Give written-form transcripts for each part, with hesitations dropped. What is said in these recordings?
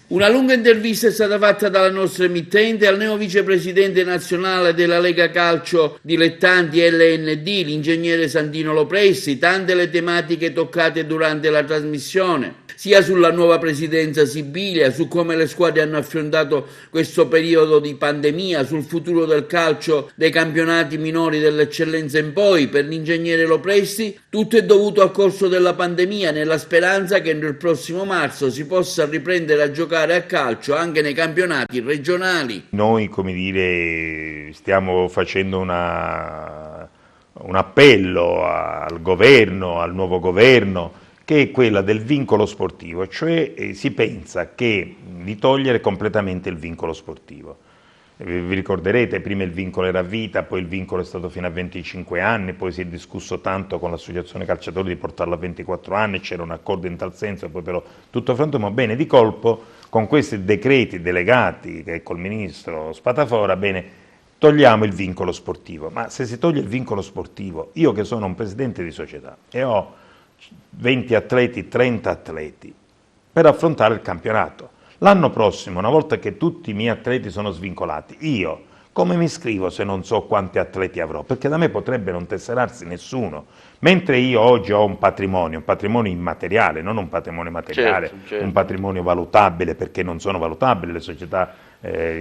Una lunga intervista è stata fatta dalla nostra emittente al neo vicepresidente nazionale della Lega Calcio Dilettanti LND, l'ingegnere Santino Lopresti, tante le tematiche toccate durante la trasmissione, sia sulla nuova presidenza Sibilia, su come le squadre hanno affrontato questo periodo di pandemia, sul futuro del calcio dei campionati minori dell'eccellenza in poi. Per l'ingegnere Lopresti tutto è dovuto al corso della pandemia, nella speranza che nel prossimo marzo si possa riprendere a giocare a calcio anche nei campionati regionali. Noi, come dire, stiamo facendo un appello al governo, al nuovo governo, che è quella del vincolo sportivo, cioè si pensa di togliere completamente il vincolo sportivo. Vi ricorderete, prima il vincolo era a vita, poi il vincolo è stato fino a 25 anni, poi si è discusso tanto con l'associazione calciatori di portarlo a 24 anni, c'era un accordo in tal senso, poi però tutto frantumato. Bene, di colpo, con questi decreti delegati col ministro Spadafora, bene, togliamo il vincolo sportivo. Ma se si toglie il vincolo sportivo, io che sono un presidente di società e ho 20 atleti, 30 atleti, per affrontare il campionato, l'anno prossimo, una volta che tutti i miei atleti sono svincolati, io come mi iscrivo se non so quanti atleti avrò? Perché da me potrebbe non tesserarsi nessuno. Mentre io oggi ho un patrimonio immateriale, non un patrimonio materiale, certo. un patrimonio valutabile, perché non sono valutabili le società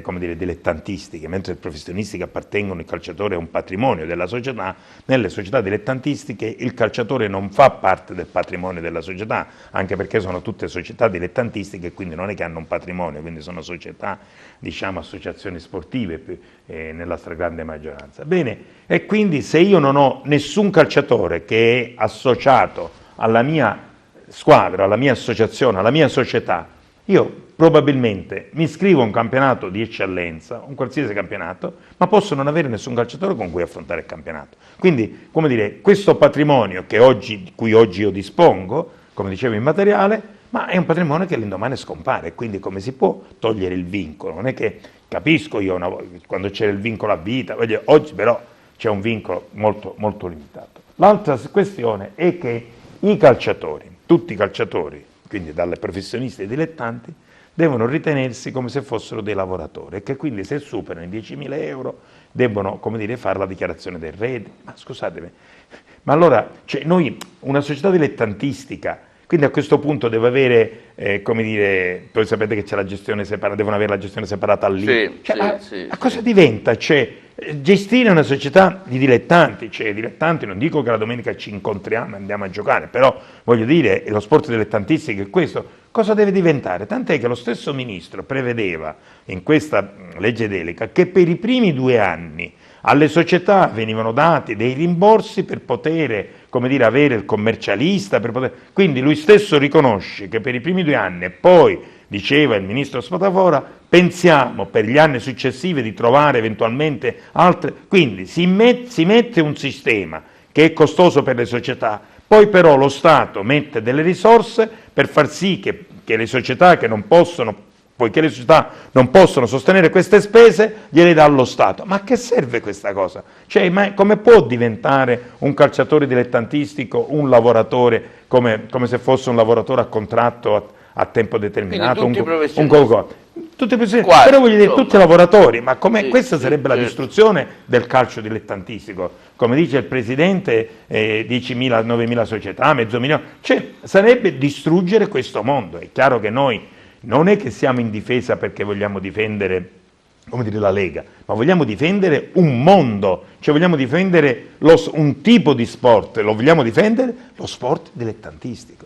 come dire, dilettantistiche, mentre le professionistiche appartengono, il calciatore è un patrimonio della società. Nelle società dilettantistiche il calciatore non fa parte del patrimonio della società, anche perché sono tutte società dilettantistiche e quindi non è che hanno un patrimonio, quindi sono società, diciamo, associazioni sportive nella stragrande maggioranza. Bene, e quindi se io non ho nessun calciatore che è associato alla mia squadra, alla mia associazione, alla mia società, io probabilmente mi iscrivo a un campionato di eccellenza, un qualsiasi campionato, ma posso non avere nessun calciatore con cui affrontare il campionato. Quindi, come dire, questo patrimonio di cui oggi io dispongo, come dicevo, immateriale, ma è un patrimonio che l'indomani scompare, quindi come si può togliere il vincolo? Non è che capisco io quando c'era il vincolo a vita, oggi però c'è un vincolo molto, molto limitato. L'altra questione è che i calciatori, tutti i calciatori, quindi dalle professionisti ai dilettanti, devono ritenersi come se fossero dei lavoratori e che quindi se superano i 10.000 euro debbono, come dire, fare la dichiarazione del reddito. Ma scusatemi, ma allora, cioè noi, una società dilettantistica, quindi a questo punto deve avere, come dire, poi sapete che c'è la gestione separata, devono avere la gestione separata lì. A cosa diventa? Cioè, gestire una società di dilettanti, cioè dilettanti, non dico che la domenica ci incontriamo e andiamo a giocare, però voglio dire, lo sport dilettantistico è questo, cosa deve diventare? Tant'è che lo stesso ministro prevedeva in questa legge delega che per i primi 2 anni alle società venivano dati dei rimborsi per poter, come dire, avere il commercialista, quindi lui stesso riconosce che per i primi 2 anni e poi, diceva il ministro Spadafora, pensiamo per gli anni successivi di trovare eventualmente altre, quindi si mette un sistema che è costoso per le società, poi però lo Stato mette delle risorse per far sì che le società che non possono, poiché le società non possono sostenere queste spese, gliele dà lo Stato. Ma a che serve questa cosa? Cioè, ma come può diventare un calciatore dilettantistico un lavoratore come se fosse un lavoratore a contratto a tempo determinato? Tutti però voglio dire, tutti lavoratori, ma Sì, questa sarebbe la certo. distruzione del calcio dilettantistico. Come dice il Presidente, 10.000, 9.000 società, mezzo milione, cioè sarebbe distruggere questo mondo. È chiaro che noi non è che siamo in difesa perché vogliamo difendere, come dire, la Lega, ma vogliamo difendere un mondo, cioè vogliamo difendere un tipo di sport, lo vogliamo difendere lo sport dilettantistico.